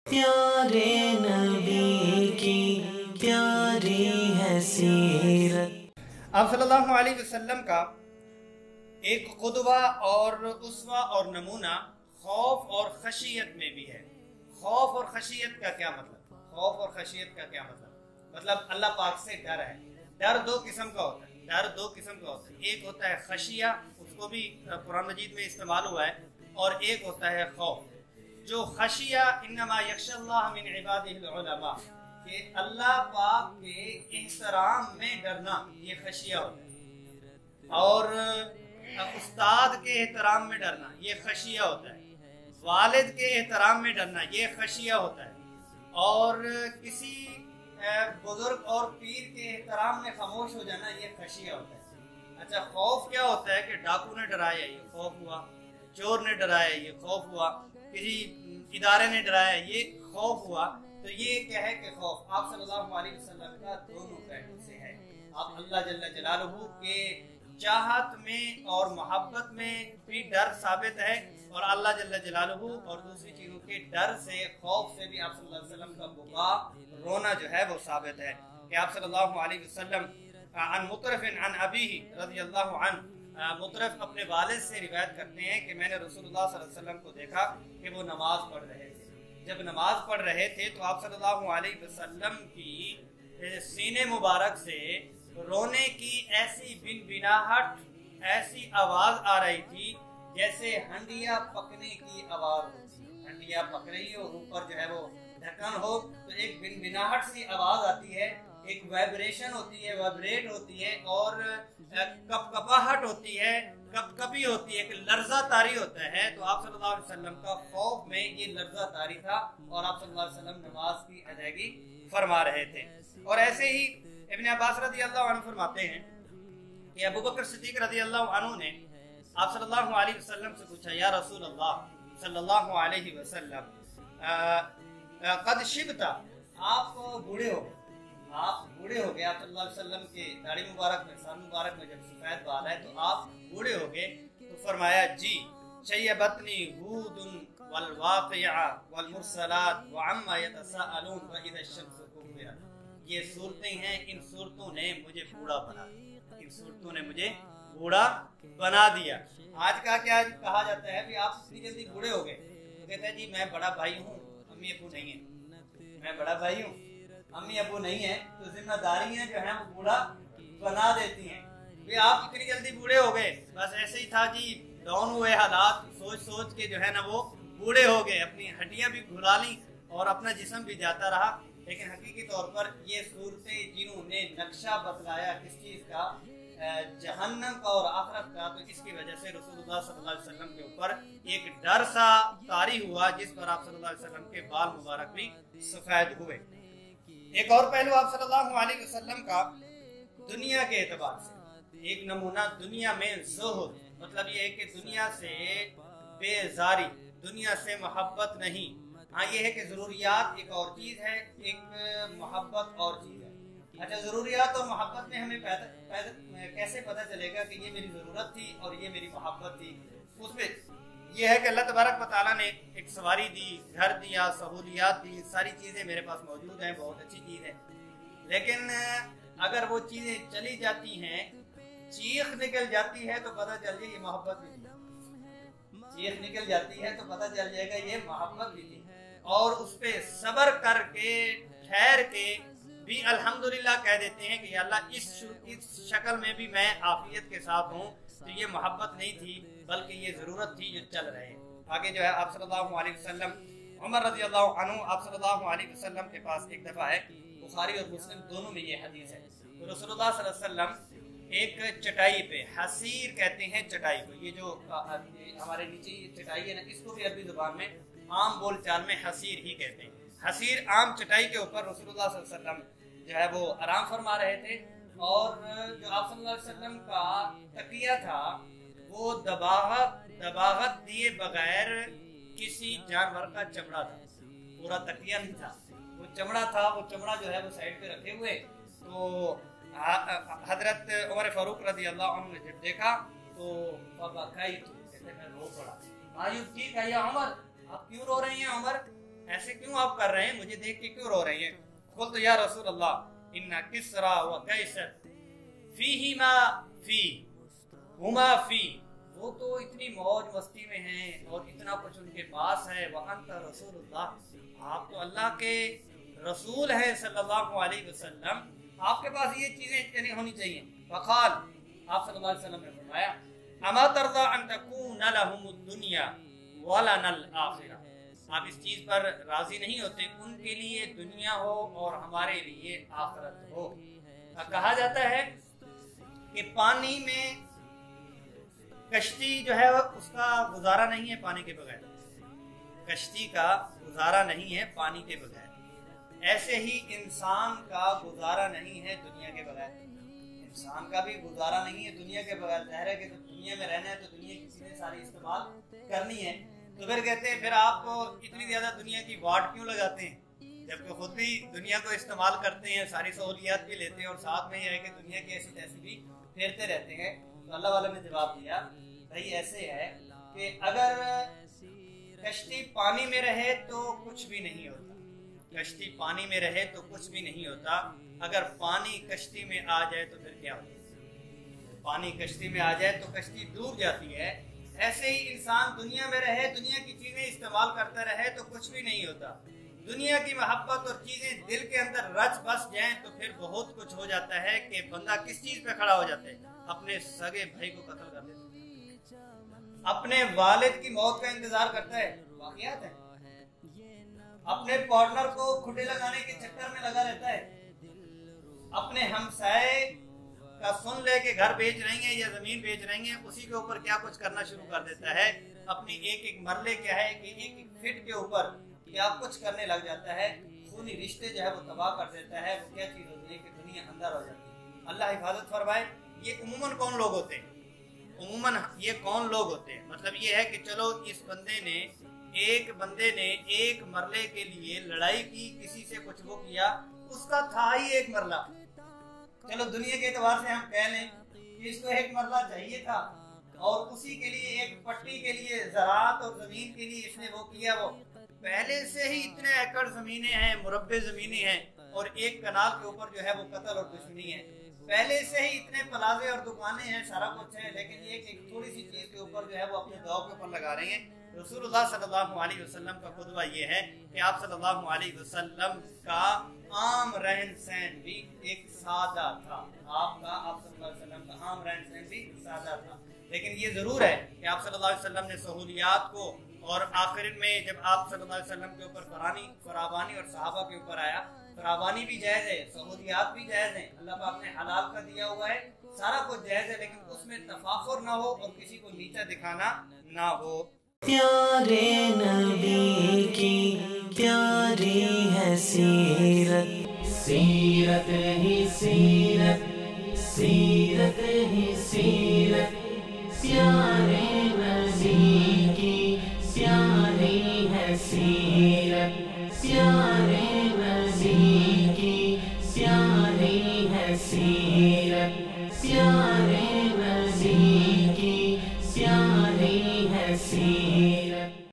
प्यारे नबी की प्यारी है सीरत। आप सल्लल्लाहु अलैहि वसल्लम का एक खुदवा और उसवा और नमूना खौफ और खशियत में भी है। खौफ और खशियत का क्या मतलब? खौफ और खशियत का क्या मतलब अल्लाह पाक से डर है। डर दो किस्म का होता है। डर दो किस्म का होता है। एक होता है खशिया, उसको भी कुरान मजीद में इस्तेमाल हुआ है, और एक होता है खौफ। जो खशिया इन्नमा यख्शल्लाह मिन इबादिहिल उलमा, कि अल्लाह पाक के एहतराम में डरना, ये खशिया होता है। और उस्ताद के एहतराम में डरना, ये खशिया होता है। वालिद के एहतराम में डरना, ये खशिया होता है। और किसी बुजुर्ग और पीर के एहतराम में खामोश हो जाना, ये खशिया होता है। अच्छा, खौफ क्या होता है? कि डाकू ने डराया, ये खौफ हुआ। चोर ने डराया, ये खौफ हुआ। किसी इदारे ने डराया, ये खौफ हुआ। तो ये क्या है कि खौफ आप सल्लल्लाहु अलैहि वसल्लम का दोनों पहलू से है। आप अल्लाह जल्ल जलालहू के चाहत में और मोहब्बत में भी डर साबित है, और अल्लाह जल्ल जलालहू और दूसरी चीज़ों के डर से, खौफ से भी आप सल्लल्लाहु अलैहि वसल्लम का बुका, रोना जो है वो साबित है। कि आप सल्लल्लाहु अलैहि वसल्लम अन मुतरफ़िन अन अबीही रज़ियल्लाहु अन्हु, मुतरफ अपने वालिद से रिवायत करते हैं कि मैंने रसूलुल्लाह सल्लल्लाहु अलैहि वसल्लम को देखा कि वो नमाज पढ़ रहे थे। जब नमाज पढ़ रहे थे तो आप सल्लल्लाहु अलैहि वसल्लम की सीने मुबारक से रोने की ऐसी बिनबिनाहट, ऐसी आवाज आ रही थी जैसे हंडिया पकने की आवाज होती। हंडिया पक रही हो, ऊपर जो है वो ढक्कन हो, तो एक बिनबिनाहट सी आवाज आती है, एक वाइब्रेशन होती है, वाइब्रेट होती है, और कपकपाहट होती है, कपकपी होती है, एक लर्जा तारी होता है। तो आप सल्लल्लाहु अलैहि वसल्लम का खौफ में ये लर्जा तारी था, और आप सल्लल्लाहु अलैहि वसल्लम नमाज की अदायगी फरमा रहे थे। और ऐसे ही इब्न अब्बास रज़ियल्लाहु अन्हु फरमाते हैं कि अबू बकर सिद्दीक रज़ियल्लाहु अन्हु ने आप सल्लल्लाहु अलैहि वसल्लम से पूछा, या रसूल अल्लाह सल्लल्लाहु अलैहि वसल्लम, कद शिबता, आप बूढ़े हो, आप बूढ़े हो गए। आप सल्लल्लाहु अलैहि वसल्लम के दाढ़ी मुबारक में, सर मुबारक में जब सफेद बाल है, तो आप बूढ़े हो गए। तो फरमाया, जी, शय्यबतनी हूदुन वल वाक़िआ वल मुरसलात व अम्मा यतसाअलून व इज़ा शम्सु कुव्विरत। ये सूरतें हैं, इन सूरतों ने मुझे बूढ़ा बना दिया, इन सूरतों ने मुझे बूढ़ा बना दिया। आज का क्या कहा जाता है कि आप इतनी जल्दी बूढ़े हो गए? तो कहते हैं, जी मैं बड़ा भाई हूँ, अम्मी अबू नहीं है। मैं बड़ा भाई हूँ, अम्मी अबू नहीं है, तो जिम्मेदारियां जो हैं वो बूढ़ा बना देती हैं। वे आप इतनी जल्दी बूढ़े हो गए, बस ऐसे ही था जी, डाउन हुए हालात, सोच सोच के जो है ना वो बूढ़े हो गए, अपनी हड्डियां भी घुला ली और अपना जिस्म भी जाता रहा। लेकिन हकीकी तौर पर ये सूरतें जिन्होंने नक्शा बतलाया किस चीज़ का, जहन्नम का और आखिरत का, तो इसकी वजह से रसूलुल्लाह सल्लल्लाहु अलैहि वसल्लम के ऊपर एक डर सा तारी हुआ, जिस पर आप सल्लल्लाहु अलैहि वसल्लम के बाल मुबारक भी सफेद हुए। एक और पहलू आप सल्लल्लाहु अलैहि वसल्लम का दुनिया के एतबार से, एक नमूना दुनिया में ज़ुहद, मतलब ये है कि दुनिया से बेजारी, दुनिया से मोहब्बत नहीं। हाँ, ये है कि ज़रूरियात एक और चीज़ है, एक मोहब्बत और चीज़ है। अच्छा, ज़रूरियात और मोहब्बत में हमें कैसे पता चलेगा कि ये मेरी ज़रूरत थी और ये मेरी मोहब्बत थी? उसमें यह है कि अल्लाह तबारक व तआला ने एक सवारी दी, घर दिया, सहूलियात दी, सारी चीज़ें मेरे पास मौजूद हैं, बहुत अच्छी चीज़ है। लेकिन अगर वो चीज़ें चली जाती हैं, चीख निकल जाती है, तो पता चल जाए ये मोहब्बत भी थी। चीख निकल जाती है तो पता चल जाएगा ये मोहब्बत भी थी। और उस पर सब्र करके, ठहर के भी अल्हम्दुलिल्लाह कह देते हैं कि अल्लाह इस शक्ल में भी मैं आफियत के साथ हूँ, तो ये मोहब्बत नहीं थी बल्कि ये ज़रूरत थी जो चल रहे हैं। आगे जो है आप सल्लल्लाहु अलैहि वसल्लम, उमर रज़ियल्लाहु अन्हु आप सल्लल्लाहु अलैहि वसल्लम के पास एक दफ़ा है, बुखारी और मुस्लिम दोनों में ये हदीस है। तो रसूलुल्लाह सल्लल्लाहु अलैहि वसल्लम एक चटाई पे, हसीर कहते हैं चटाई को, ये जो हमारे नीचे चटाई है ना, इसको भी अरबी ज़ुबान में आम बोल चाल में हसीर ही कहते हैं। हसीर आम चटाई के ऊपर रसूलुल्लाह सल्लल्लाहु अलैहि वसल्लम जो है वो आराम फरमा रहे थे, और जो आप सल्लल्लाहु अलैहि वसल्लम का तकिया था वो दबागत दिए बगैर किसी जानवर का चमड़ा था, पूरा तकिया नहीं था, वो चमड़ा था। वो चमड़ा जो है वो साइड पे रखे हुए। तो हजरत उमर फारूक रज़ियल्लाहु अन्हु ने जब देखा तो मैं रो पड़ा। मायूब की कहा, उमर आप क्यों रो रही हैं? उमर ऐसे क्यों आप कर रहे हैं, मुझे देख के क्यों रो रहे हैं? कुल तो या रसूल अल्लाह इन्ना किसरा व कैसर फीहिमा फी हुमा फी, वो तो इतनी मौज मस्ती में हैं और इतना कुछ उनके पास है, व अंता रसूलुल्लाह, आप तो अल्लाह के रसूल हैं सल्लल्लाहु अलैहि वसल्लम, आपके पास ये चीजें होनी चाहिए। फ़क़ाल, आप सल्लल्लाहु अलैहि वसल्लम ने फरमाया, अमा तर्दा अन तकून लहुमुद दुनिया व लनल आखिरा, आप इस चीज पर राजी नहीं होते उनके लिए दुनिया हो और हमारे लिए आखिरत हो। कहा जाता है कि पानी में कश्ती जो है उसका गुजारा नहीं है पानी के बगैर, कश्ती का गुजारा नहीं है पानी के बगैर। ऐसे ही इंसान का गुजारा नहीं है दुनिया के बगैर, इंसान का भी गुजारा नहीं है दुनिया के बगैर। ज़ाहिर है कि तो दुनिया में रहना है तो दुनिया की चीजें सारी इस्तेमाल करनी है। तो फिर कहते हैं फिर आप इतनी ज्यादा दुनिया की वाट क्यों लगाते हैं, जबकि खुद भी दुनिया को इस्तेमाल करते हैं, सारी सहूलियात भी लेते हैं और साथ में ये है कि दुनिया की ऐसी तैसी भी फेरते रहते हैं। तो अल्लाह वाले ने जवाब दिया, भाई ऐसे है कि अगर कश्ती पानी में रहे तो कुछ भी नहीं होता, कश्ती पानी में रहे तो कुछ भी नहीं होता, अगर पानी कश्ती में आ जाए तो फिर क्या होता, पानी कश्ती में आ जाए तो कश्ती डूब जाती है। ऐसे ही इंसान दुनिया में रहे, दुनिया की चीजें इस्तेमाल करता रहे तो कुछ भी नहीं होता। दुनिया की मोहब्बत और चीजें दिल के अंदर रच बस जाएं तो फिर बहुत कुछ हो जाता है कि बंदा किस चीज पे खड़ा हो जाता है, अपने सगे भाई को कत्ल कर देता है, अपने वालिद की मौत का इंतजार करता है, वाक़ियात है, अपने पार्टनर को खुटे लगाने के चक्कर में लगा रहता है, अपने हमसाए का सुन ले के घर बेच रही है या जमीन बेच रही है, उसी के ऊपर क्या कुछ करना शुरू कर देता है, अपनी एक एक मरले क्या है कि एक एक फिट के ऊपर क्या कुछ करने लग जाता है, खूनी रिश्ते जो है वो तबाह कर देता है। वो क्या चीज होती है कि दुनिया अंदर हो जाती है। अल्लाह हिफाजत फरमाए। ये उमूमन कौन लोग होते हैं, उमूमन ये कौन लोग होते हैं, मतलब ये है कि चलो इस बंदे ने एक मरले के लिए लड़ाई की, किसी से कुछ वो किया, उसका था ही एक मरला, चलो दुनिया के एतबार से हम कह लें कि इसको एक मरला चाहिए था और उसी के लिए एक पट्टी के लिए ज़राअत और जमीन के लिए इसने वो किया। वो पहले से ही इतने एकड़ जमीनें हैं, मुरब्बे जमीनें हैं और एक कनाल के ऊपर जो है वो कत्ल और दुश्मनी है, पहले से ही इतने प्लाजे और दुकानें हैं, सारा कुछ है, लेकिन ये एक थोड़ी सी चीज के ऊपर जो है वो अपने दाव के ऊपर लगा रहे हैं। रसूलुल्लाह सल्लल्लाहु अलैहि वसल्लम का खुतबा ये है कि आप सल्लल्लाहु अलैहि वसल्लम का आम रहन सहन भी एक सादा था, आप सल्लल्लाहु अलैहि वसल्लम का आम रहन सहन भी सादा था। लेकिन ये जरूर है कि आप सल्लल्लाहु अलैहि वसल्लम ने सहूलियात को, और आखिर में जब आप सल्लल्लाहु अलैहि वसल्लम के ऊपर फरावानी और सहाबा के ऊपर आया, फरावानी भी जायज है, सहूलियात भी जायज है, अल्लाह पाक ने हलाल का दिया हुआ है, सारा कुछ जायज है, लेकिन उसमें तफाखुर ना हो और किसी को नीचा दिखाना ना हो। प्यारे नबी की प्यारी है सीरत, सीरत ही सीरत, सीरत ही सीरत, प्यारे